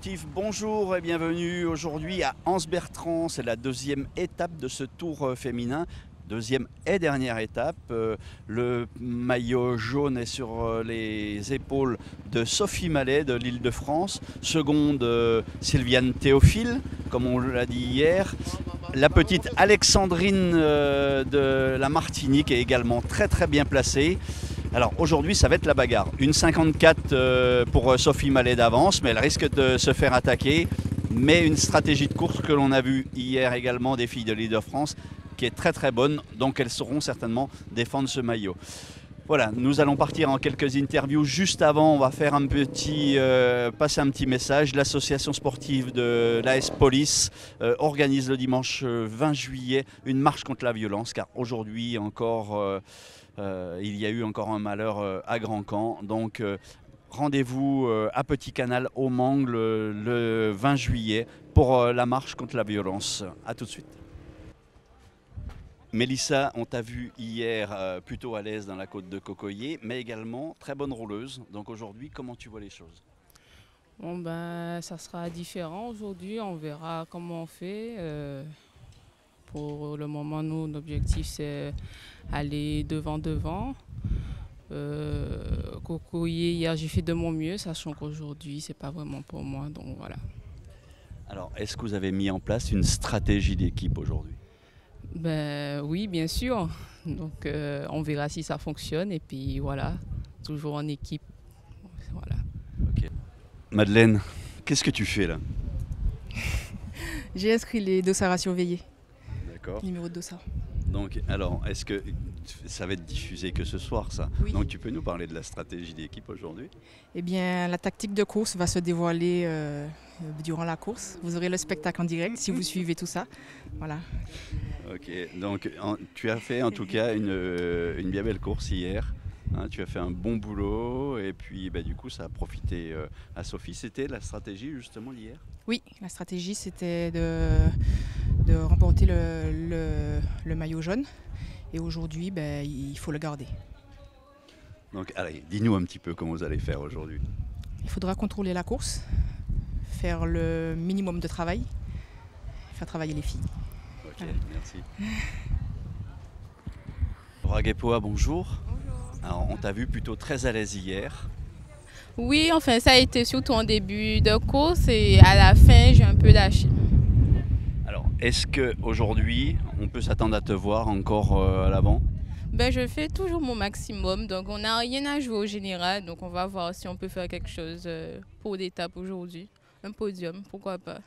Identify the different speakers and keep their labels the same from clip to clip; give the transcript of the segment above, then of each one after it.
Speaker 1: sportifs, bonjour et bienvenue aujourd'hui à Anse-Bertrand. C'est la deuxième étape de ce tour féminin. Deuxième et dernière étape. Le maillot jaune est sur les épaules de Sophie Mallet de l'Île-de-France. Seconde, Sylviane Théophile, comme on l'a dit hier. La petite Alexandrine de la Martinique est également très bien placée. Alors aujourd'hui ça va être la bagarre. Une 54 pour Sophie Mallet d'avance, mais elle risque de se faire attaquer. Mais une stratégie de course que l'on a vue hier également des filles de l'Île-de-France qui est très bonne, donc elles sauront certainement défendre ce maillot. Voilà, nous allons partir en quelques interviews. Juste avant, on va faire passer un petit message. L'association sportive de l'AS Police organise le dimanche 20 juillet une marche contre la violence, car aujourd'hui encore, il y a eu encore un malheur à Grand-Camp. Donc rendez-vous à Petit Canal au Mans le 20 juillet pour la marche contre la violence. A tout de suite. Mélissa, on t'a vu hier plutôt à l'aise dans la côte de Cocoyer, mais également très bonne rouleuse. Donc aujourd'hui, comment tu vois les choses?
Speaker 2: Bon ben, ça sera différent aujourd'hui, on verra comment on fait. Pour le moment, nous, notre objectif c'est aller devant. Cocoyer, hier j'ai fait de mon mieux, sachant qu'aujourd'hui c'est pas vraiment pour moi, donc voilà.
Speaker 1: Alors, est-ce que vous avez mis en place une stratégie d'équipe aujourd'hui?
Speaker 2: Ben oui, bien sûr. Donc on verra si ça fonctionne et puis voilà, toujours en équipe. Voilà.
Speaker 1: Ok. Madeleine, qu'est-ce que tu fais là?
Speaker 3: J'ai inscrit les dossards à surveiller,
Speaker 1: D'accord.
Speaker 3: numéro de dossard.
Speaker 1: Donc, alors, est-ce que ça va être diffusé que ce soir, ça?
Speaker 3: Oui.
Speaker 1: Donc, tu peux nous parler de la stratégie d'équipe aujourd'hui?
Speaker 3: Eh bien, la tactique de course va se dévoiler durant la course. Vous aurez le spectacle en direct si vous suivez tout ça. Voilà.
Speaker 1: Ok, donc tu as fait en tout cas une bien belle course hier. Hein, tu as fait un bon boulot et puis du coup ça a profité à Sophie. C'était la stratégie justement d'hier?
Speaker 3: Oui, la stratégie c'était de remporter le maillot jaune. Et aujourd'hui, il faut le garder.
Speaker 1: Donc allez, dis-nous un petit peu comment vous allez faire aujourd'hui.
Speaker 3: Il faudra contrôler la course, faire le minimum de travail, faire travailler les filles.
Speaker 1: Ok,
Speaker 3: Voilà.
Speaker 1: merci. Raguepoa, bonjour.
Speaker 4: Bonjour.
Speaker 1: Alors, on t'a vu plutôt très à l'aise hier.
Speaker 2: Oui, enfin ça a été surtout en début de course et à la fin j'ai un peu lâché.
Speaker 1: Alors, est-ce qu'aujourd'hui, on peut s'attendre à te voir encore à l'avant?
Speaker 2: Ben, je fais toujours mon maximum, donc on n'a rien à jouer au général, donc on va voir si on peut faire quelque chose pour l'étape aujourd'hui. Un podium, pourquoi pas.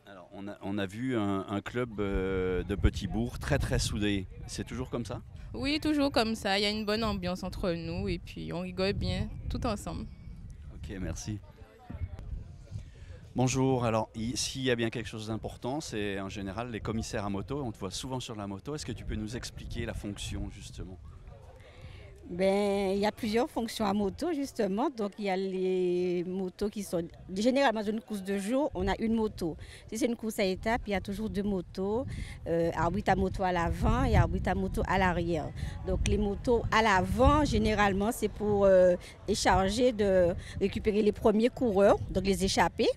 Speaker 1: Alors, on a vu un club de Petit-Bourg très soudé. C'est toujours comme ça?
Speaker 2: Oui, toujours comme ça, il y a une bonne ambiance entre nous et puis on rigole bien tout ensemble.
Speaker 1: Ok, merci. Bonjour, alors s'il y a bien quelque chose d'important, c'est en général les commissaires à moto. On te voit souvent sur la moto. Est-ce que tu peux nous expliquer la fonction justement?
Speaker 4: Ben, il y a plusieurs fonctions à moto justement. Donc il y a les motos qui sont généralement dans une course de jour, on a une moto. Si c'est une course à étapes, il y a toujours deux motos, arbitre à moto à l'avant et arbitre à moto à l'arrière. Donc les motos à l'avant, généralement, c'est pour écharger de récupérer les premiers coureurs, donc les échappés.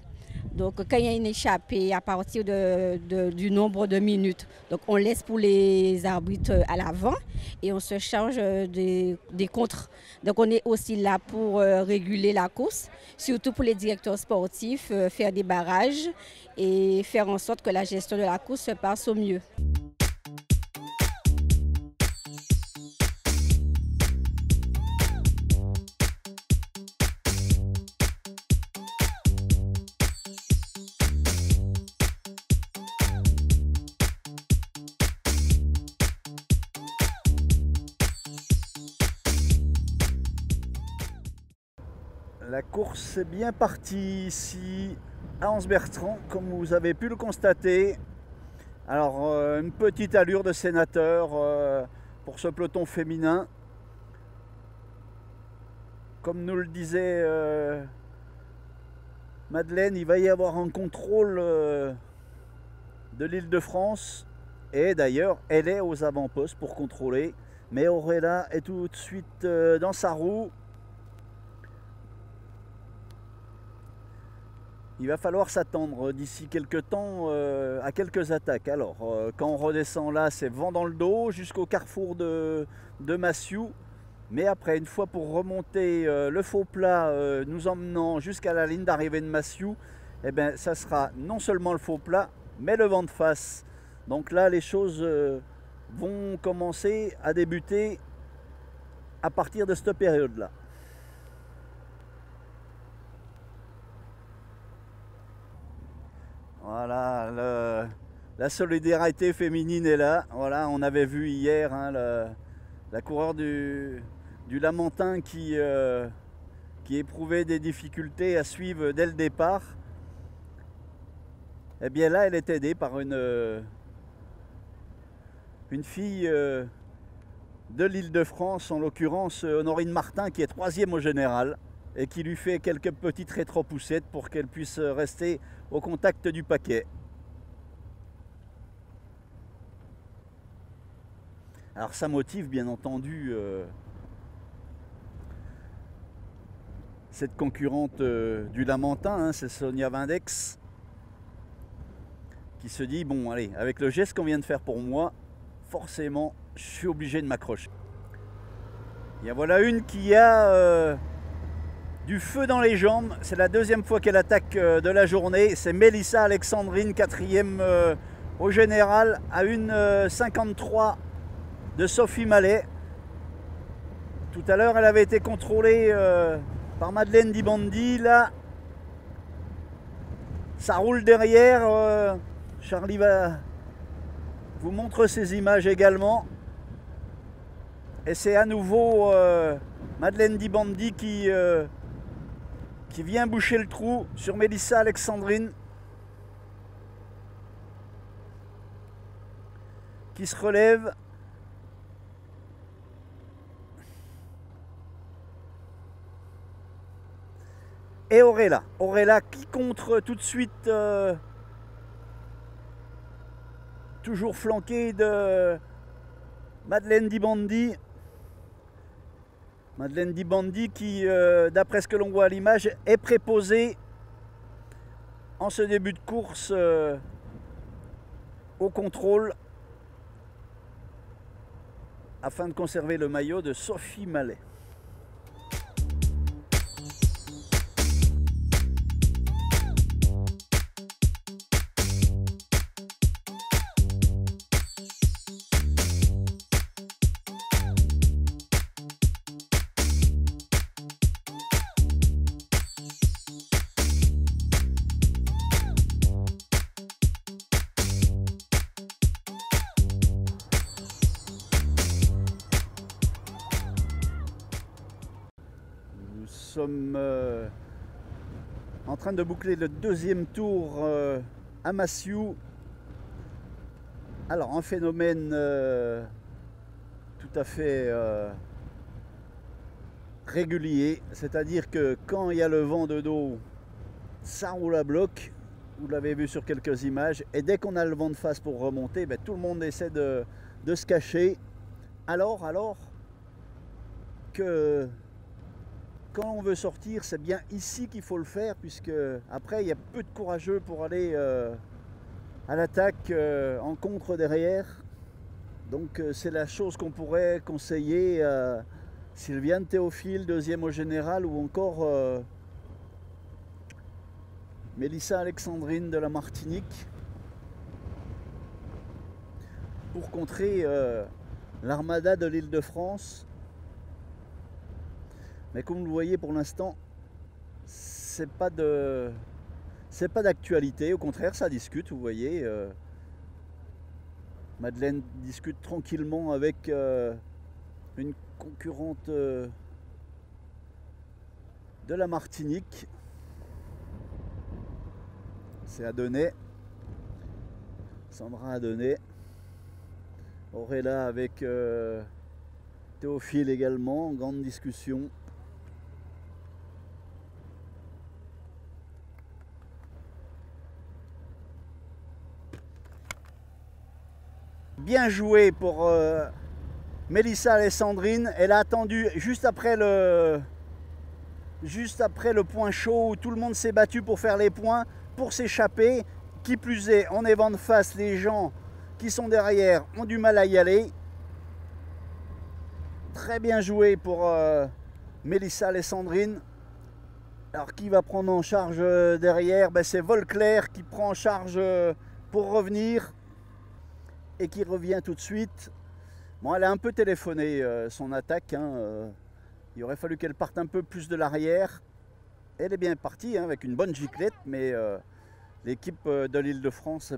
Speaker 4: Donc quand il y a une échappée à partir du nombre de minutes, donc on laisse pour les arbitres à l'avant et on se charge des contres. Donc on est aussi là pour réguler la course, surtout pour les directeurs sportifs, faire des barrages et faire en sorte que la gestion de la course se passe au mieux.
Speaker 1: La course est bien partie ici à Anse-Bertrand, comme vous avez pu le constater. Alors une petite allure de sénateur pour ce peloton féminin. Comme nous le disait Madeleine, il va y avoir un contrôle de l'Île-de-France. Et d'ailleurs, elle est aux avant-postes pour contrôler. Mais Auréla est tout de suite dans sa roue. il va falloir s'attendre d'ici quelques temps à quelques attaques. Alors, quand on redescend là, c'est vent dans le dos jusqu'au carrefour de Massiou. Mais après, une fois pour remonter le faux plat nous emmenant jusqu'à la ligne d'arrivée de Massiou, eh bien, ça sera non seulement le faux plat, mais le vent de face. Donc là, les choses vont commencer à débuter à partir de cette période-là. Voilà, la solidarité féminine est là. Voilà, on avait vu hier hein, la coureure du Lamentin qui éprouvait des difficultés à suivre dès le départ. Eh bien là, elle est aidée par une fille de l'Île-de-France, en l'occurrence Honorine Martin, qui est 3e au général et qui lui fait quelques petites rétro-poussettes pour qu'elle puisse rester au contact du paquet. Alors ça motive bien entendu cette concurrente du Lamentin, hein, c'est Sonia Vindex, qui se dit, bon allez, avec le geste qu'on vient de faire pour moi, forcément je suis obligé de m'accrocher. Et voilà une qui a du feu dans les jambes, c'est la 2e fois qu'elle attaque de la journée, c'est Mélissa Alexandrine, 4e au général, à 1,53 de Sophie Mallet. Tout à l'heure elle avait été contrôlée par Madeleine Dibandi, là ça roule derrière, Charlie va vous montrer ces images également. Et c'est à nouveau Madeleine Dibandi qui vient boucher le trou sur Mélissa Alexandrine, qui se relève. Et Auréla qui contre tout de suite, toujours flanquée de Madeleine Dibandi. Madeleine Dibandi qui, d'après ce que l'on voit à l'image, est préposée en ce début de course au contrôle afin de conserver le maillot de Sophie Mallet. Nous sommes en train de boucler le 2e tour à Massiou. Alors un phénomène tout à fait régulier, c'est-à-dire que quand il y a le vent de dos, ça roule à bloc, vous l'avez vu sur quelques images, et dès qu'on a le vent de face pour remonter, ben, tout le monde essaie de se cacher, alors que quand on veut sortir, c'est bien ici qu'il faut le faire, puisque après il y a peu de courageux pour aller à l'attaque en contre derrière. Donc c'est la chose qu'on pourrait conseiller à Sylviane Théophile, 2e au général, ou encore Mélissa Alexandrine de la Martinique, pour contrer l'armada de l'Île-de-France. Mais comme vous le voyez, pour l'instant, c'est pas d'actualité. Au contraire, ça discute, vous voyez. Madeleine discute tranquillement avec une concurrente de la Martinique. C'est Adonais. Sandra Adonais. Auréla avec Théophile également, en grande discussion. Bien joué pour Mélissa Alexandrine. Elle a attendu juste après le juste après le point chaud où tout le monde s'est battu pour faire les points, pour s'échapper. Qui plus est, en est vent de face, les gens qui sont derrière ont du mal à y aller. Très bien joué pour Mélissa Alessandrine. Alors qui va prendre en charge derrière? C'est Volclair qui prend en charge pour revenir et qui revient tout de suite. Bon, elle a un peu téléphoné son attaque. Il aurait fallu qu'elle parte un peu plus de l'arrière. Elle est bien partie avec une bonne giclette, mais l'équipe de l'Île-de-France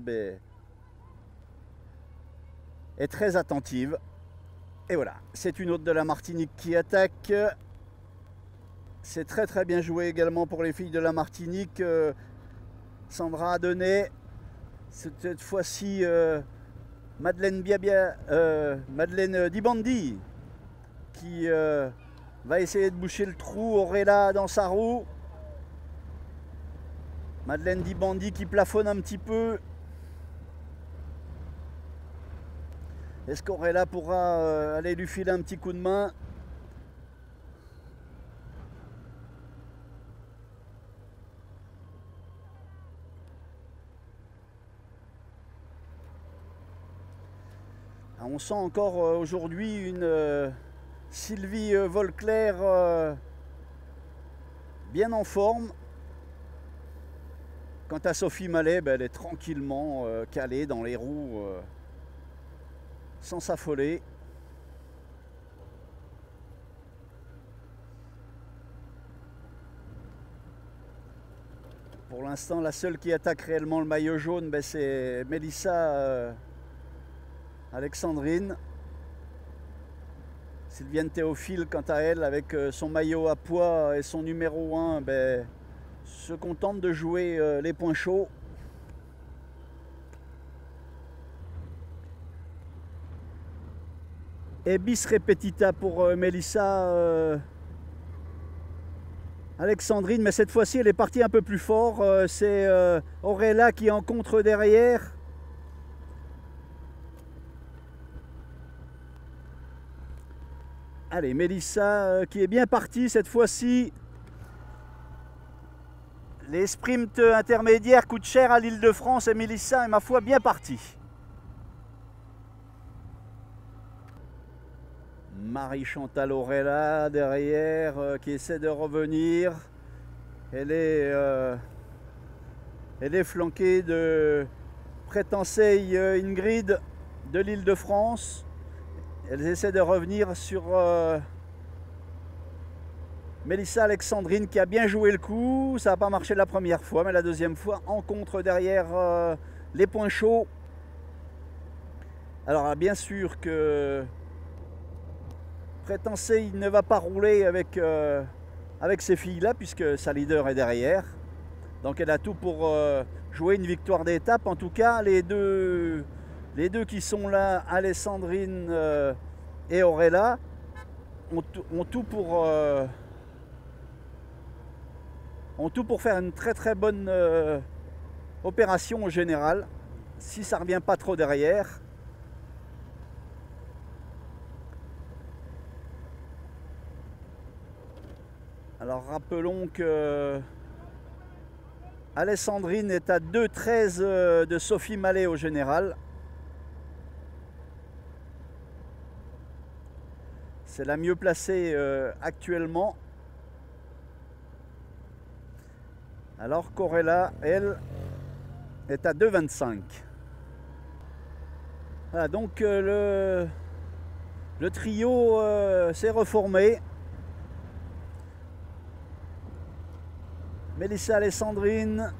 Speaker 1: est très attentive. Et voilà, c'est une autre de la Martinique qui attaque. C'est très très bien joué également pour les filles de la Martinique. Sandra Adenet, cette fois-ci Madeleine Madeleine Dibandi qui va essayer de boucher le trou. Auréla dans sa roue. Madeleine Dibandi qui plafonne un petit peu. Est-ce qu'Auréla pourra aller lui filer un petit coup de main? On sent encore aujourd'hui une Sylvie Volclair bien en forme. Quant à Sophie Mallet, elle est tranquillement calée dans les roues sans s'affoler. Pour l'instant, la seule qui attaque réellement le maillot jaune, c'est Mélissa Alessandrine. Sylviane Théophile, quant à elle, avec son maillot à pois et son numéro 1, se contente de jouer les points chauds. Et bis repetita pour Mélissa Alessandrine, mais cette fois-ci elle est partie un peu plus fort. C'est Auréla qui est en contre derrière. Allez, Mélissa qui est bien partie cette fois-ci. Les sprints intermédiaires coûtent cher à l'Île-de-France et Mélissa est, ma foi, bien partie. Marie-Chantal Auréla derrière qui essaie de revenir. Elle est flanquée de Prétensey Ingrid de l'Île-de-France. Elles essaient de revenir sur Mélissa Alessandrine qui a bien joué le coup. Ça n'a pas marché la première fois, mais la deuxième fois en contre derrière les points chauds. Alors bien sûr que Prétensey ne va pas rouler avec ces filles-là puisque sa leader est derrière. Donc elle a tout pour jouer une victoire d'étape. En tout cas, les deux qui sont là, Alessandrine et Auréla, ont tout pour faire une très très bonne opération au général, si ça ne revient pas trop derrière. Alors rappelons que Alessandrine est à 2,13 de Sophie Mallet au général. C'est la mieux placée actuellement. Alors qu'Auréla, elle, est à 2,25. Voilà, donc le trio s'est reformé. Mélissa Alessandrine,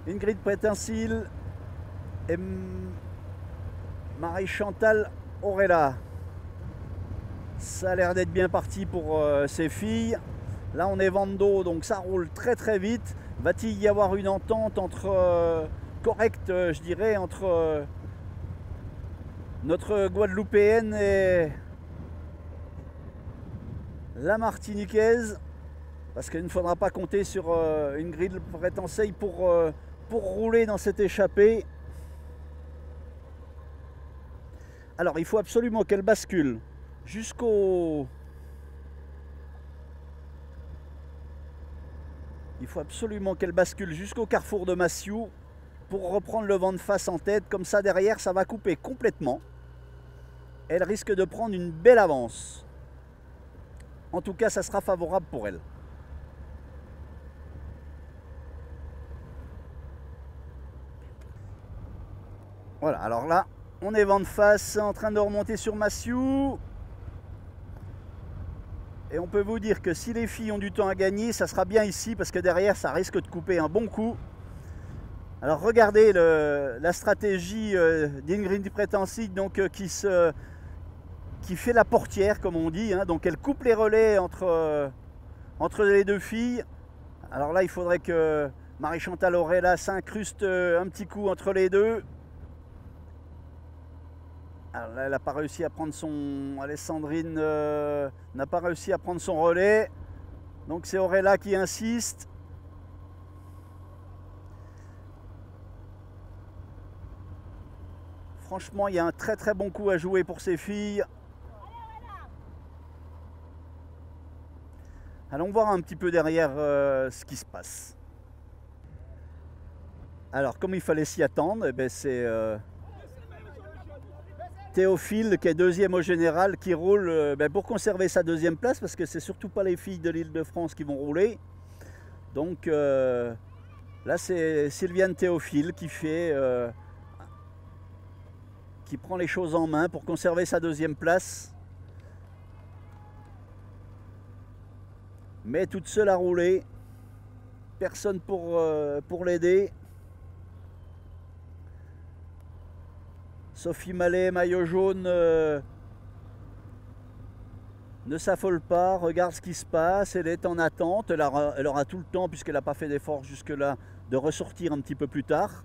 Speaker 1: Ingrid Prétensey et Marie-Chantal Auréla. Ça a l'air d'être bien parti pour ces filles. Là on est vent d'eau, donc ça roule très très vite. Va-t-il y avoir une entente correcte, je dirais, entre notre Guadeloupéenne et la Martiniquaise? Parce qu'il ne faudra pas compter sur Ingrid Prétensey pour rouler dans cette échappée. Alors il faut absolument qu'elle bascule jusqu'au Il faut absolument qu'elle bascule jusqu'au carrefour de Massiou pour reprendre le vent de face en tête. Comme ça, derrière, ça va couper complètement. Elle risque de prendre une belle avance. En tout cas, ça sera favorable pour elle. Voilà, alors là, on est vent de face, en train de remonter sur Massiou. Et on peut vous dire que si les filles ont du temps à gagner, ça sera bien ici, parce que derrière, ça risque de couper un bon coup. Alors regardez la stratégie d'Ingrid Pretensig, donc qui fait la portière, comme on dit. Hein. Donc elle coupe les relais entre les deux filles. Alors là, il faudrait que Marie-Chantal Orella s'incruste un petit coup entre les deux. Alors là, elle n'a pas réussi à prendre son... Alessandrine n'a pas réussi à prendre son relais. Donc c'est Orella qui insiste. Franchement, il y a un très très bon coup à jouer pour ces filles. Allons voir un petit peu derrière ce qui se passe. Alors, comme il fallait s'y attendre, eh ben, c'est Théophile, qui est deuxième au général, qui roule pour conserver sa deuxième place, parce que c'est surtout pas les filles de l'Île-de-France qui vont rouler. Donc là, c'est Sylviane Théophile qui prend les choses en main pour conserver sa deuxième place. Mais toute seule à rouler, personne pour l'aider. Sophie Mallet, maillot jaune, ne s'affole pas, regarde ce qui se passe, elle est en attente, elle aura tout le temps, puisqu'elle n'a pas fait d'effort jusque-là, de ressortir un petit peu plus tard.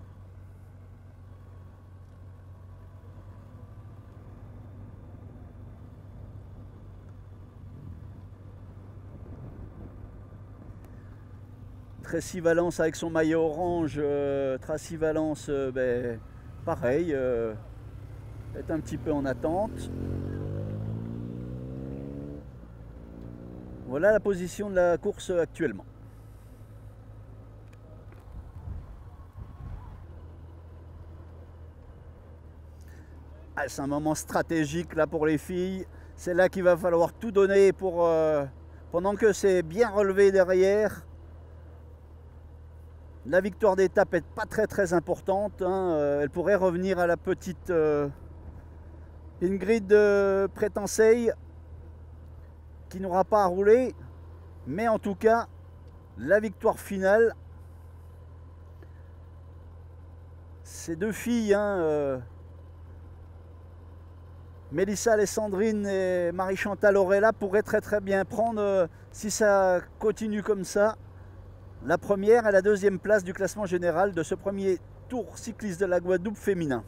Speaker 1: Tracy Valence avec son maillot orange, Tracy Valence, pareil, est un petit peu en attente. Voilà la position de la course actuellement. Ah, c'est un moment stratégique là pour les filles. C'est là qu'il va falloir tout donner pour pendant que c'est bien relevé derrière. La victoire d'étape n'est pas très importante. Hein. Elle pourrait revenir à la petite Ingrid Pretensig, qui n'aura pas à rouler. Mais en tout cas, la victoire finale, ces deux filles, Mélissa Alessandrine et Marie-Chantal Orella, pourraient très bien prendre, si ça continue comme ça, la première et la deuxième place du classement général de ce premier tour cycliste de la Guadeloupe féminin.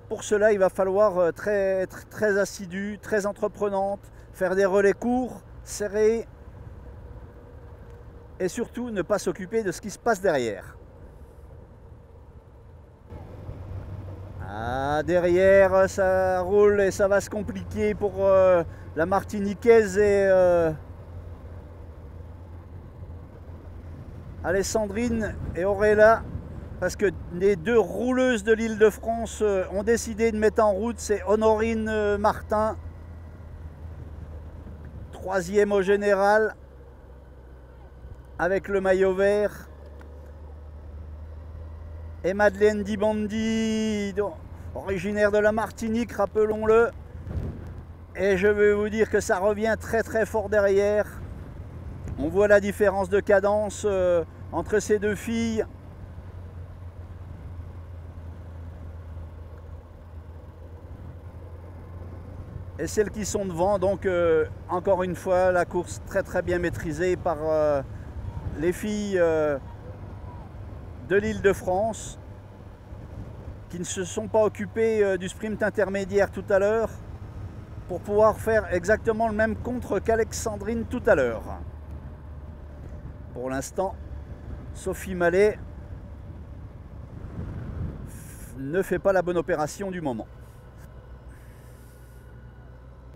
Speaker 1: Pour cela, il va falloir être très assidu, très entreprenante, faire des relais courts, serrés, et surtout ne pas s'occuper de ce qui se passe derrière. Ah, derrière, ça roule et ça va se compliquer pour la Martiniquaise et Alessandrine et Orella, parce que les deux rouleuses de l'Île-de-France ont décidé de mettre en route. C'est Honorine Martin, troisième au général, avec le maillot vert, et Madeleine Dibandi, originaire de la Martinique, rappelons-le. Et je vais vous dire que ça revient très fort derrière. On voit la différence de cadence entre ces deux filles. Et celles qui sont devant, donc encore une fois, la course très bien maîtrisée par les filles de l'Île-de-France, qui ne se sont pas occupées du sprint intermédiaire tout à l'heure, pour pouvoir faire exactement le même contre qu'Alexandrine tout à l'heure. Pour l'instant, Sophie Mallet ne fait pas la bonne opération du moment.